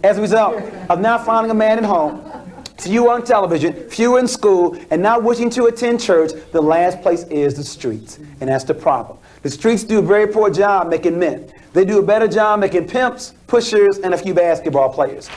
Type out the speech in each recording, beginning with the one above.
As a result of not finding a man at home, few on television, few in school, and not wishing to attend church, the last place is the streets. And that's the problem. The streets do a very poor job making men. They do a better job making pimps, pushers, and a few basketball players.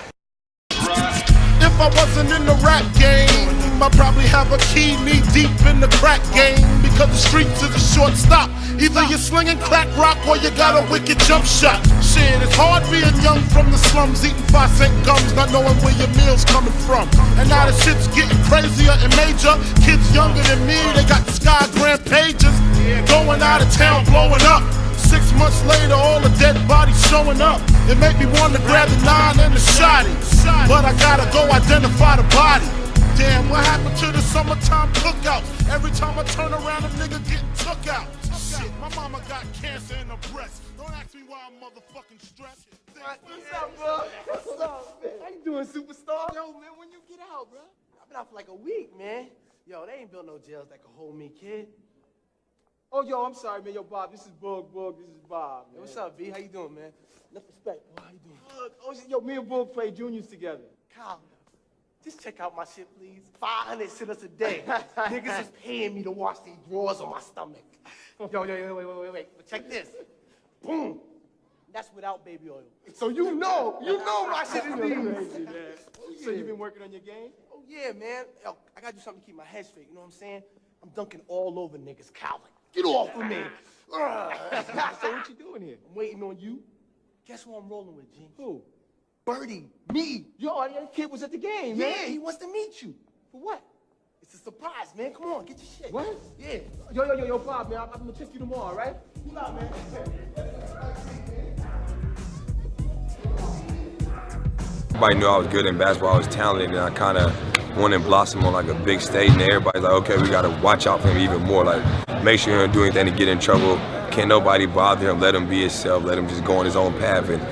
If I wasn't in the rap game, I'd probably have a key knee deep in the crack game. Because the streets is a short stop. Either you're slinging crack rock or you got a wicked jump shot. Shit, it's hard being young from the slums, eating 5-cent gums, not knowing where your meal's coming from. And now the shit's getting crazier and major. Kids younger than me, they got the Skygram pages. Going out of town, blowing up. 6 months later, all the dead bodies showing up. It made me want to grab the 9 and the shotty, but I gotta go identify the body. Damn, what happened to the summertime cookouts? Every time I turn around, a nigga getting took out. Shit, my mama got cancer in her breast. Don't ask me why I'm motherfucking stressed. What's up, bro? What's up, man? How you doing, superstar? Yo, man, when you get out, bro? I've been out for like a week, man. Yo, they ain't built no jails that can hold me, kid. Oh, yo, I'm sorry, man. Yo, Bob, this is Boog. This is Bob, man. Yo, what's up, B? How you doing, man? Enough respect, boy. How you doing? Good. Oh, yo, me and Boog played juniors together. Kyle, just check out my shit, please. 500 sitters a day. Niggas is paying me to wash these drawers on my stomach. Yo, wait. But check this. Boom. That's without baby oil. So you know my shit is Crazy, these. man. So you been working on your game? Oh, yeah, man. Yo, I gotta do something to keep my head straight, you know what I'm saying? I'm dunking all over niggas, Calvin. Get off of me. So what you doing here? I'm waiting on you. Guess who I'm rolling with, G? Who? Birdie. Me. Yo, that kid was at the game, man. Yeah, he wants to meet you. For what? It's a surprise, man. Come on, get your shit. What? Yeah. Yo, Bob, man. I'm gonna check you tomorrow, right? Pull out, man. Everybody knew I was good in basketball, I was talented, and I kind of wanted to blossom on like a big stage, and everybody's like, okay, we got to watch out for him even more, like make sure he don't do anything to get in trouble, can't nobody bother him, let him be himself, let him just go on his own path, and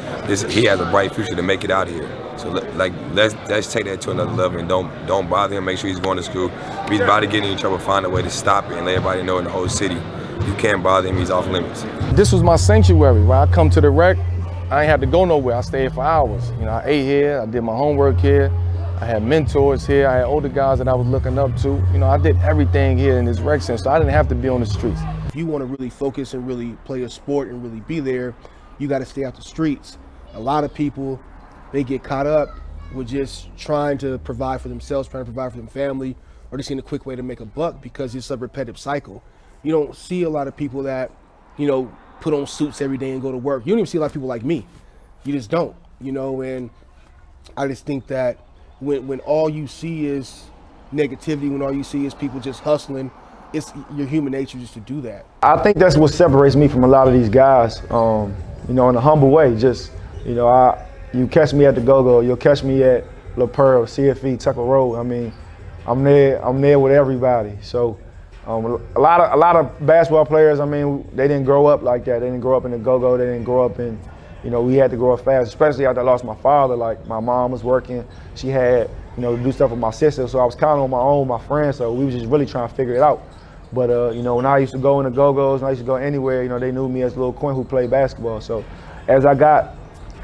he has a bright future to make it out here. So let's take that to another level and don't bother him, make sure he's going to school. If he's about to get in trouble, find a way to stop it and let everybody know in the whole city, you can't bother him, he's off limits. This was my sanctuary. When I come to the rec, I ain't had to go nowhere. I stayed for hours. You know, I ate here, I did my homework here, I had mentors here, I had older guys that I was looking up to. You know, I did everything here in this rec center, so I didn't have to be on the streets. If you want to really focus and really play a sport and really be there, you got to stay out the streets. A lot of people, they get caught up with just trying to provide for themselves, trying to provide for their family, or just seeing a quick way to make a buck because it's a repetitive cycle. You don't see a lot of people that, you know, put on suits every day and go to work. You don't even see a lot of people like me. You just don't, you know, and I just think that when all you see is negativity, when all you see is people just hustling, it's your human nature just to do that. I think that's what separates me from a lot of these guys, you know, in a humble way. Just, you know, you catch me at the Go-Go, you'll catch me at La Pearl, CFE, Tucker Road. I mean, I'm there with everybody. So a lot of basketball players, I mean, they didn't grow up like that. They didn't grow up in the Go-Go. They didn't grow up in, you know, we had to grow up fast, especially after I lost my father. Like, my mom was working. She had, you know, to do stuff with my sister. So I was kind of on my own, my friends. So we was just really trying to figure it out. But, you know, when I used to go in the Go-Go's, when I used to go anywhere, you know, they knew me as Lil Quinn who played basketball. So as I got,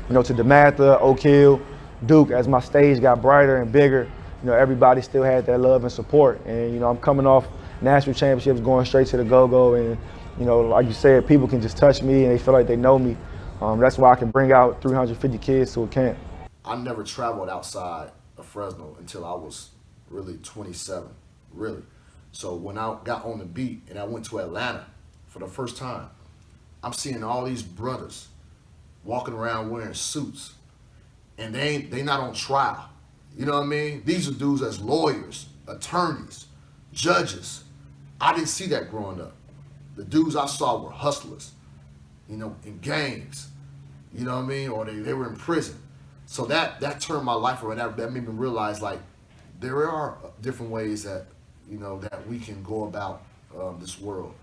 you know, to DeMatha, Oak Hill, Duke, as my stage got brighter and bigger, you know, everybody still had that love and support. And, you know, I'm coming off national championships, going straight to the Go-Go, and, you know, like you said, people can just touch me and they feel like they know me. That's why I can bring out 350 kids to a camp. I never traveled outside of Fresno until I was really 27, really. So when I got on the beat and I went to Atlanta for the first time, I'm seeing all these brothers walking around wearing suits, and they not on trial. You know what I mean? These are dudes as lawyers, attorneys, judges. I didn't see that growing up. The dudes I saw were hustlers, you know, in gangs, you know what I mean? Or they were in prison. So that turned my life around. That made me realize, like, there are different ways that, you know, that we can go about this world.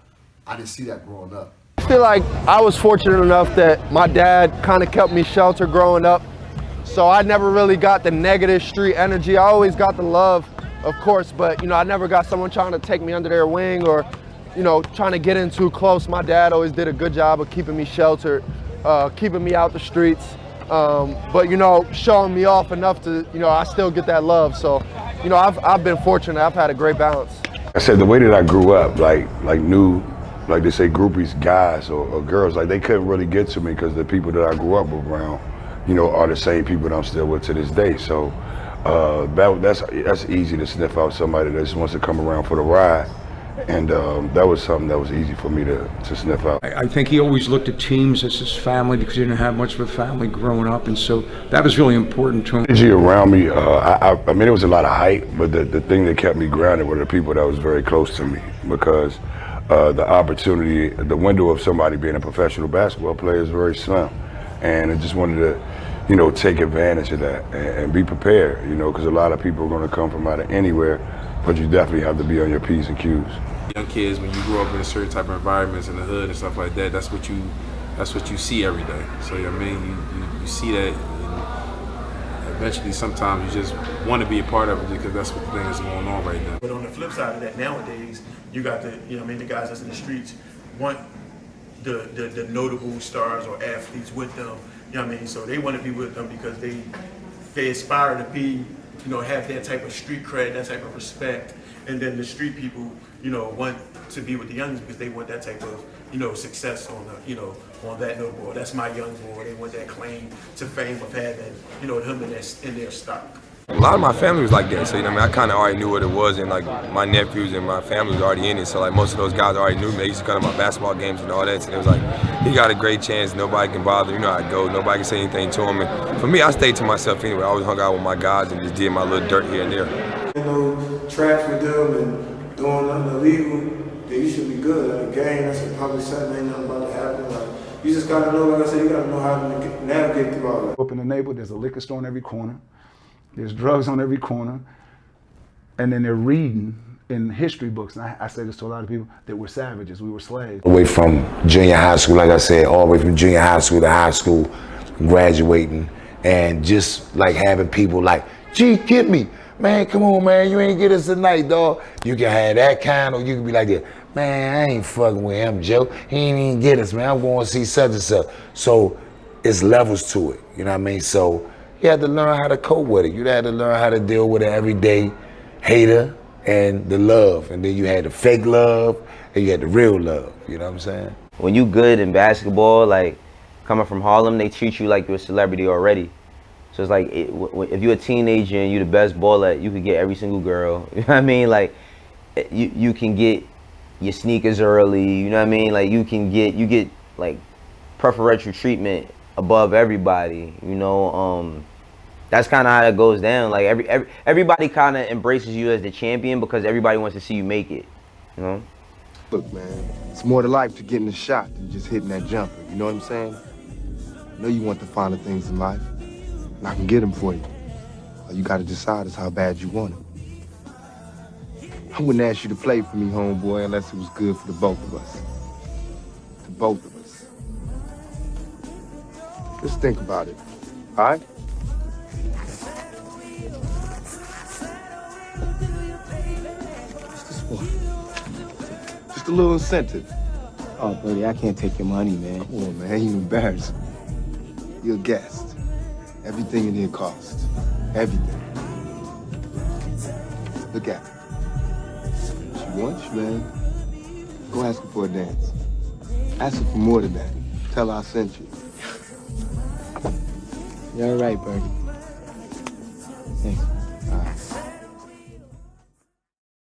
I didn't see that growing up. I feel like I was fortunate enough that my dad kind of kept me sheltered growing up. So I never really got the negative street energy. I always got the love, of course, but, you know, I never got someone trying to take me under their wing or, you know, trying to get in too close. My dad always did a good job of keeping me sheltered, keeping me out the streets. but, you know, showing me off enough to, you know, I still get that love. So, you know, I've been fortunate. I've had a great balance. I said the way that I grew up, like new, like they say, groupies, guys or girls, like they couldn't really get to me because the people that I grew up around, you know, are the same people that I'm still with to this day. So that's easy to sniff out somebody that just wants to come around for the ride. And that was something that was easy for me to sniff out. I think he always looked at teams as his family because he didn't have much of a family growing up, and so that was really important to him. Energy around me, I mean, it was a lot of hype, but the thing that kept me grounded were the people that was very close to me, because the opportunity, the window of somebody being a professional basketball player is very slim, and I just wanted to, you know, take advantage of that and be prepared, you know, because a lot of people are going to come from out of anywhere, but you definitely have to be on your P's and Q's. Young kids, when you grow up in a certain type of environments in the hood and stuff like that, that's what you see every day. So I mean, you see that, and eventually sometimes you just want to be a part of it because that's what the thing is going on right now. But on the flip side of that, nowadays you got the, you know, I mean, the guys that's in the streets want the notable stars or athletes with them. You know what I mean? So they want to be with them because they aspire to be, you know, have that type of street cred, that type of respect. And then the street people, you know, want to be with the youngins because they want that type of, you know, success on the, you know, on that note board. That's my young boy. They want that claim to fame of having, you know, him in their stock. A lot of my family was like that, so you know, I mean, I kind of already knew what it was, and like my nephews and my family was already in it. So like most of those guys already knew me. They used to come to my basketball games and all that. So it was like, he got a great chance. Nobody can bother. You know how it goes. Nobody can say anything to him. And for me, I stayed to myself anyway. I always hung out with my guys and just did my little dirt here and there. You know, trash with them and doing nothing illegal, then you should be good. Like a game, that's a public setting, ain't nothing about to happen. Like, you just gotta know, like I said, you gotta know how to navigate through all that. Up in the neighborhood, there's a liquor store on every corner. There's drugs on every corner. And then they're reading in history books, and I say this to a lot of people, that we're savages, we were slaves. Away from junior high school, like I said, all the way from junior high school to high school, graduating, and just like having people like, gee, get me. Man, come on, man, you ain't get us tonight, dog. You can have that kind, or you can be like that. Man, I ain't fucking with him, Joe. He ain't even get us, man. I'm going to see such and such. So it's levels to it, you know what I mean? So you had to learn how to cope with it. You had to learn how to deal with an everyday hater and the love. And then you had the fake love and you had the real love, you know what I'm saying? When you good in basketball, like coming from Harlem, they treat you like you're a celebrity already. So it's like, if you're a teenager and you're the best baller, you could get every single girl. You know what I mean? Like, you can get your sneakers early. You know what I mean? Like, you get like preferential treatment above everybody. You know, that's kind of how it goes down. Like everybody kind of embraces you as the champion because everybody wants to see you make it. You know? Look, man, it's more to life to getting a shot than just hitting that jumper. You know what I'm saying? I know you want the finer things in life. And I can get them for you. All you gotta decide is how bad you want them. I wouldn't ask you to play for me, homeboy, unless it was good for the both of us. The both of us. Just think about it, all right? Just this one. Just a little incentive. Oh, buddy, I can't take your money, man. Come on, man, you embarrassing. You're a guest. Everything in here costs. Everything. Look at her. She wants you, man. Go ask her for a dance. Ask her for more than that. Tell her I sent you. You're all right, Bertie. Thanks.